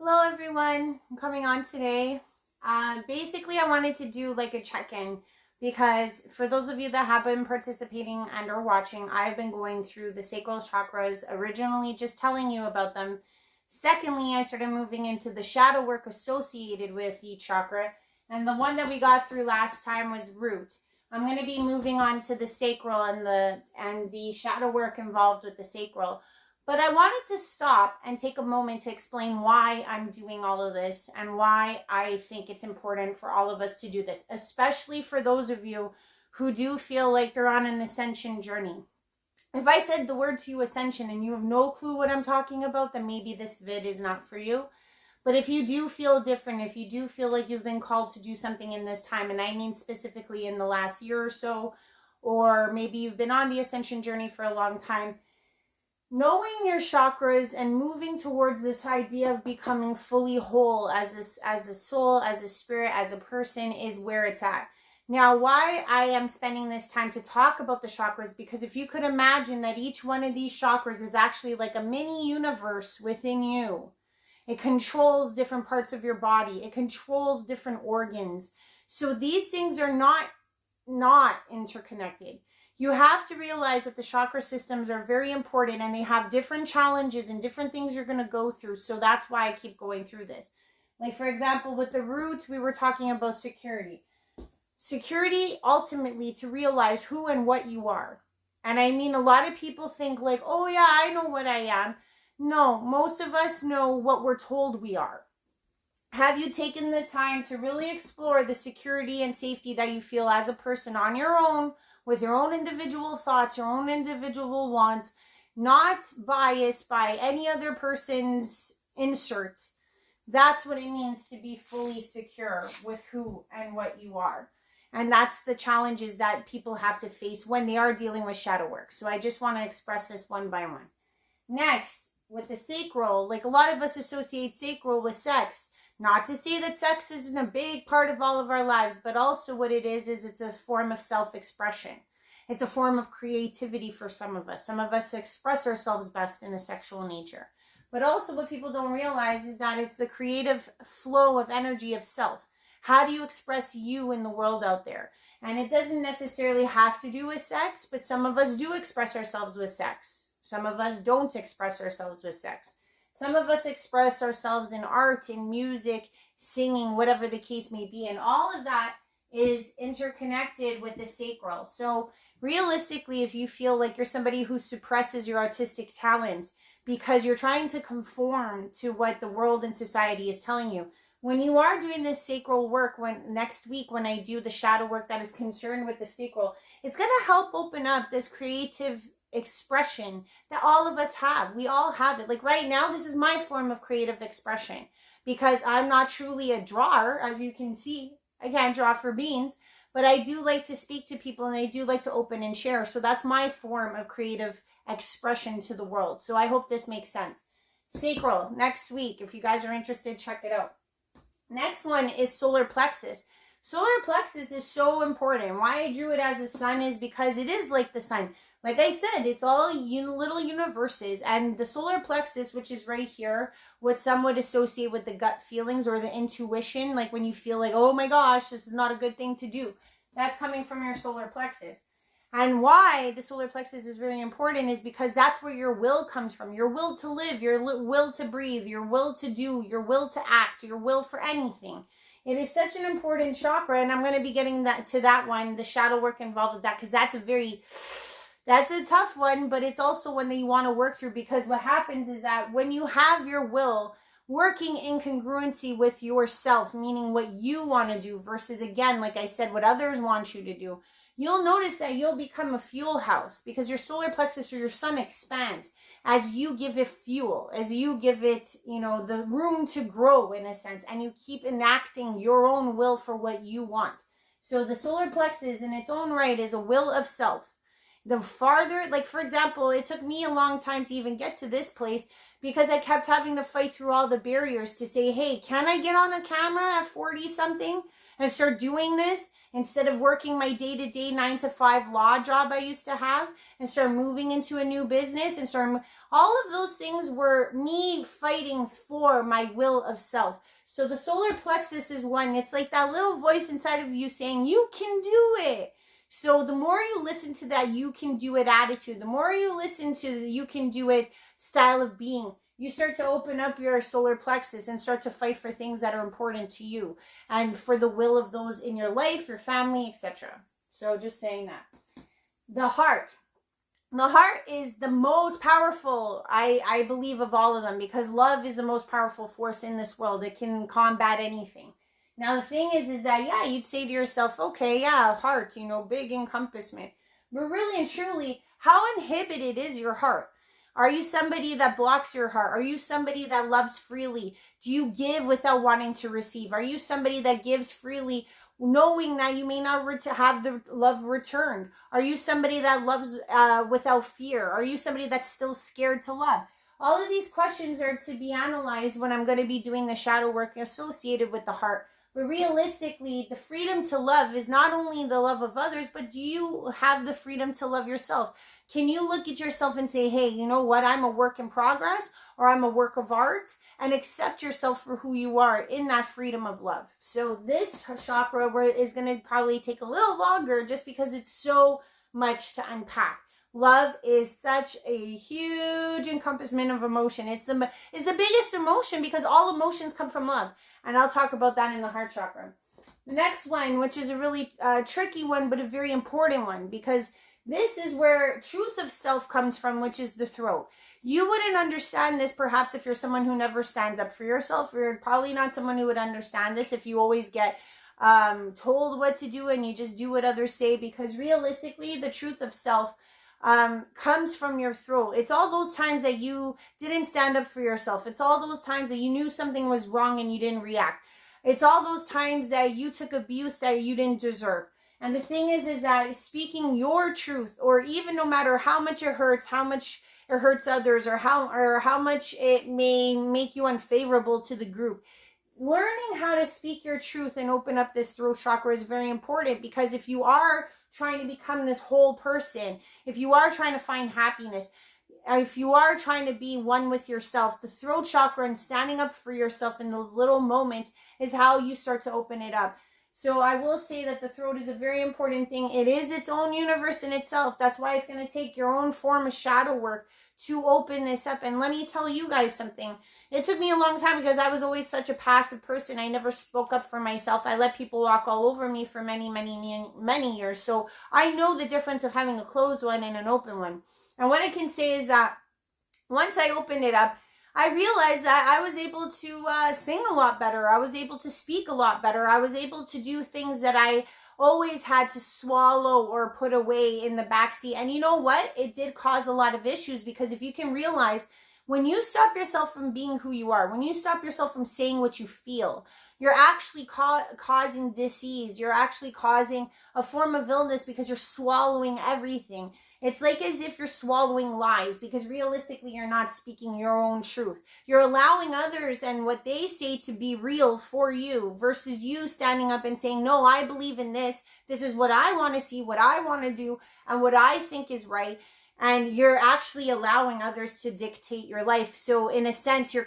Hello everyone, I'm coming on today. Basically, I wanted to do like a check-in because for those of you that have been participating and or watching, I've been going through the sacral chakras, originally just telling you about them. Secondly, I started moving into the shadow work associated with each chakra, and the one that we got through last time was root. I'm going to be moving on to the sacral and the shadow work involved with the sacral. But I wanted to stop and take a moment to explain why I'm doing all of this and why I think it's important for all of us to do this, especially for those of you who do feel like they're on an ascension journey. If I said the word to you ascension and you have no clue what I'm talking about, then maybe this vid is not for you. But if you do feel different, if you do feel like you've been called to do something in this time, and I mean specifically in the last year or so, or maybe you've been on the ascension journey for a long time, knowing your chakras and moving towards this idea of becoming fully whole as a soul, as a spirit, as a person is where it's at. Now, why I am spending this time to talk about the chakras, because if you could imagine that each one of these chakras is actually like a mini universe within you. It controls different parts of your body. It controls different organs. So these things are not interconnected. You have to realize that the chakra systems are very important and they have different challenges and different things you're going to go through. So that's why I keep going through this. Like, for example, with the root, we were talking about security. Security, ultimately, to realize who and what you are. And I mean, a lot of people think like, oh yeah, I know what I am. No, most of us know what we're told we are. Have you taken the time to really explore the security and safety that you feel as a person on your own, with your own individual thoughts, your own individual wants, not biased by any other person's insert? That's what it means to be fully secure with who and what you are. And that's the challenges that people have to face when they are dealing with shadow work. So I just want to express this one by one. Next, with the sacral, like a lot of us associate sacral with sex. Not to say that sex isn't a big part of all of our lives, but also what it is it's a form of self-expression. It's a form of creativity for some of us. Some of us express ourselves best in a sexual nature. But also what people don't realize is that it's the creative flow of energy of self. How do you express you in the world out there? And it doesn't necessarily have to do with sex, but some of us do express ourselves with sex. Some of us don't express ourselves with sex. Some of us express ourselves in art, in music, singing, whatever the case may be. And all of that is interconnected with the sacral. So realistically, if you feel like you're somebody who suppresses your artistic talents because you're trying to conform to what the world and society is telling you, when you are doing this sacral work, next week when I do the shadow work that is concerned with the sacral, it's going to help open up this creative expression that all of us have. We all have it. Like right now, this is my form of creative expression because I'm not truly a drawer. As you can see, I can't draw for beans, but I do like to speak to people and I do like to open and share. So that's my form of creative expression to the world. So I hope this makes sense. Sacral, next week. If you guys are interested, check it out. Next one is solar plexus. Solar plexus is so important. Why I drew it as a sun is because it is like the sun. Like I said, it's all little universes, and the solar plexus, which is right here, what some would associate with the gut feelings or the intuition, like when you feel like, oh my gosh, this is not a good thing to do. That's coming from your solar plexus. And why the solar plexus is really important is because that's where your will comes from. Your will to live, your will to breathe, your will to do, your will to act, your will for anything. It is such an important chakra, and I'm going to be getting to that one, the shadow work involved with that, because that's a tough one, but it's also one that you want to work through, because what happens is that when you have your will working in congruency with yourself, meaning what you want to do versus, again, like I said, what others want you to do, you'll notice that you'll become a fuel house because your solar plexus or your sun expands as you give it fuel, as you give it, the room to grow in a sense, and you keep enacting your own will for what you want. So the solar plexus in its own right is a will of self. The farther, like for example, it took me a long time to even get to this place because I kept having to fight through all the barriers to say, hey, can I get on a camera at 40 something and start doing this instead of working my day-to-day 9-to-5 law job I used to have, and start moving into a new business and all of those things were me fighting for my will of self. So the solar plexus is one. It's like that little voice inside of you saying, you can do it. So the more you listen to that you can do it attitude, the more you listen to the you can do it style of being, you start to open up your solar plexus and start to fight for things that are important to you and for the will of those in your life, your family, etc. So just saying that. The heart. The heart is the most powerful, I believe, of all of them, because love is the most powerful force in this world. It can combat anything. Now, the thing is that, yeah, you'd say to yourself, okay, yeah, heart, big encompassment. But really and truly, how inhibited is your heart? Are you somebody that blocks your heart? Are you somebody that loves freely? Do you give without wanting to receive? Are you somebody that gives freely, knowing that you may not have the love returned? Are you somebody that loves without fear? Are you somebody that's still scared to love? All of these questions are to be analyzed when I'm going to be doing the shadow work associated with the heart. But realistically, the freedom to love is not only the love of others, but do you have the freedom to love yourself? Can you look at yourself and say, hey, you know what? I'm a work in progress, or I'm a work of art, and accept yourself for who you are in that freedom of love. So this chakra is going to probably take a little longer just because it's so much to unpack. Love is such a huge encompassment of emotion. It's the biggest emotion because all emotions come from love. And I'll talk about that in the heart chakra. The next one, which is a really tricky one, but a very important one, because this is where truth of self comes from, which is the throat. You wouldn't understand this perhaps if you're someone who never stands up for yourself. You're probably not someone who would understand this if you always get told what to do and you just do what others say, because realistically, the truth of self comes from your throat. It's all those times that you didn't stand up for yourself. It's all those times that you knew something was wrong and you didn't react. It's all those times that you took abuse that you didn't deserve. And the thing is that speaking your truth, or even no matter how much it hurts others, or how much it may make you unfavorable to the group, learning how to speak your truth and open up this throat chakra is very important, because if you are trying to become this whole person, if you are trying to find happiness, if you are trying to be one with yourself, the throat chakra and standing up for yourself in those little moments is how you start to open it up. So I will say that the throat is a very important thing. It is its own universe in itself. That's why it's going to take your own form of shadow work to open this up. And let me tell you guys something. It took me a long time because I was always such a passive person. I never spoke up for myself. I let people walk all over me for many, many, many years. So I know the difference of having a closed one and an open one. And what I can say is that once I opened it up, I realized that I was able to sing a lot better. I was able to speak a lot better. I was able to do things that I always had to swallow or put away in the backseat. And you know what? It did cause a lot of issues, because if you can realize, when you stop yourself from being who you are, when you stop yourself from saying what you feel, you're actually causing disease. You're actually causing a form of illness because you're swallowing everything. It's like as if you're swallowing lies, because realistically, you're not speaking your own truth. You're allowing others and what they say to be real for you, versus you standing up and saying, no, I believe in this. This is what I want to see, what I want to do, and what I think is right. And you're actually allowing others to dictate your life. So in a sense, you're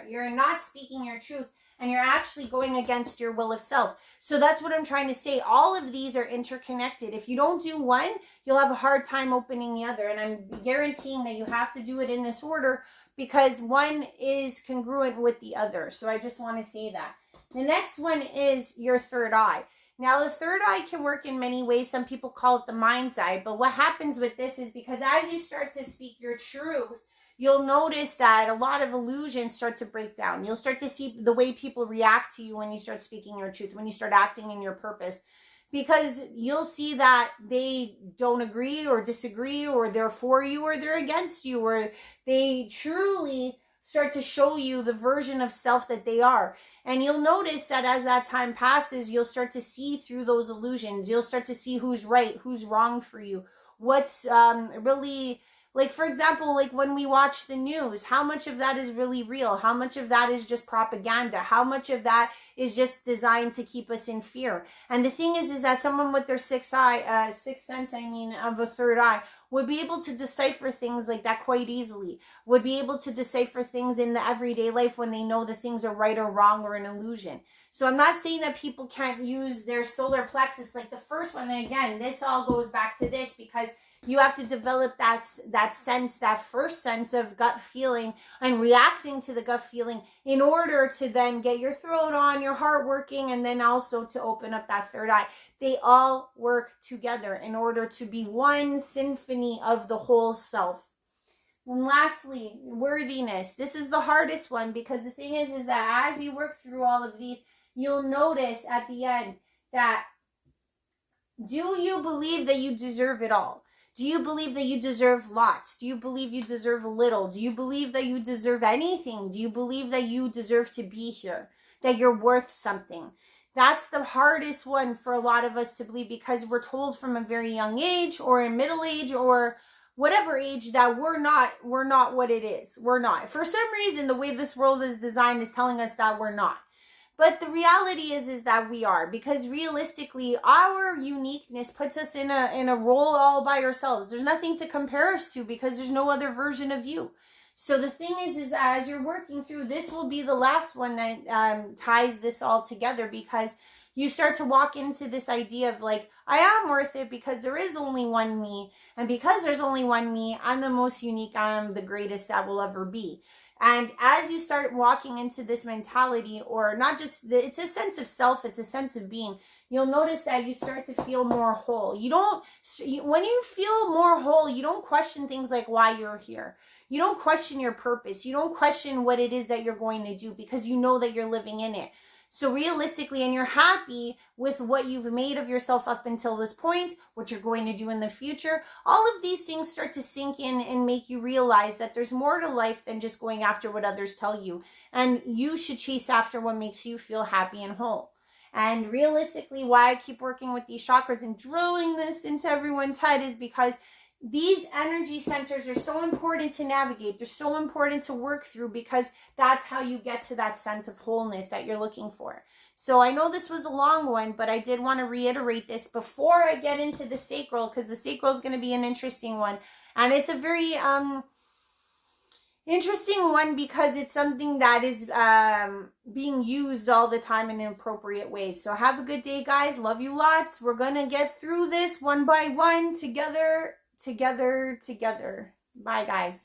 you're not speaking your truth, and you're actually going against your will of self. So that's what I'm trying to say. All of these are interconnected. If you don't do one, you'll have a hard time opening the other. And I'm guaranteeing that you have to do it in this order, because one is congruent with the other. So I just want to say that. The next one is your third eye. Now, the third eye can work in many ways. Some people call it the mind's eye. But what happens with this is, because as you start to speak your truth, you'll notice that a lot of illusions start to break down. You'll start to see the way people react to you when you start speaking your truth, when you start acting in your purpose. Because you'll see that they don't agree or disagree, or they're for you or they're against you, or they truly start to show you the version of self that they are. And you'll notice that as that time passes, you'll start to see through those illusions. You'll start to see who's right, who's wrong for you, what's really Like, for example, like when we watch the news, how much of that is really real? How much of that is just propaganda? How much of that is just designed to keep us in fear? And the thing is that someone with their sixth sense, of a third eye, would be able to decipher things like that quite easily, would be able to decipher things in the everyday life when they know the things are right or wrong or an illusion. So I'm not saying that people can't use their solar plexus like the first one. And again, this all goes back to this, because you have to develop that sense, that first sense of gut feeling and reacting to the gut feeling in order to then get your throat on, your heart working, and then also to open up that third eye. They all work together in order to be one symphony of the whole self. And lastly, worthiness. This is the hardest one, because the thing is that as you work through all of these, you'll notice at the end that, do you believe that you deserve it all? Do you believe that you deserve lots? Do you believe you deserve little? Do you believe that you deserve anything? Do you believe that you deserve to be here? That you're worth something? That's the hardest one for a lot of us to believe, because we're told from a very young age, or in middle age, or whatever age, that we're not what it is. We're not. For some reason, the way this world is designed is telling us that we're not. But the reality is that we are, because realistically, our uniqueness puts us in a role all by ourselves. There's nothing to compare us to, because there's no other version of you. So the thing is as you're working through, this will be the last one that ties this all together, because you start to walk into this idea of like, I am worth it because there is only one me. And because there's only one me, I'm the most unique. I'm the greatest that will ever be. And as you start walking into this mentality, or not just, it's a sense of self, it's a sense of being, you'll notice that you start to feel more whole. When you feel more whole, you don't question things like why you're here. You don't question your purpose. You don't question what it is that you're going to do, because you know that you're living in it. So realistically, and you're happy with what you've made of yourself up until this point, what you're going to do in the future, all of these things start to sink in and make you realize that there's more to life than just going after what others tell you. And you should chase after what makes you feel happy and whole. And realistically, why I keep working with these chakras and drilling this into everyone's head is because these energy centers are so important to navigate. They're so important to work through, because that's how you get to that sense of wholeness that you're looking for. So I know this was a long one, but I did want to reiterate this before I get into the sacral, because the sacral is going to be an interesting one. And it's a very interesting one, because it's something that is being used all the time in inappropriate ways. So have a good day, guys. Love you lots. We're going to get through this one by one, together. Bye, guys.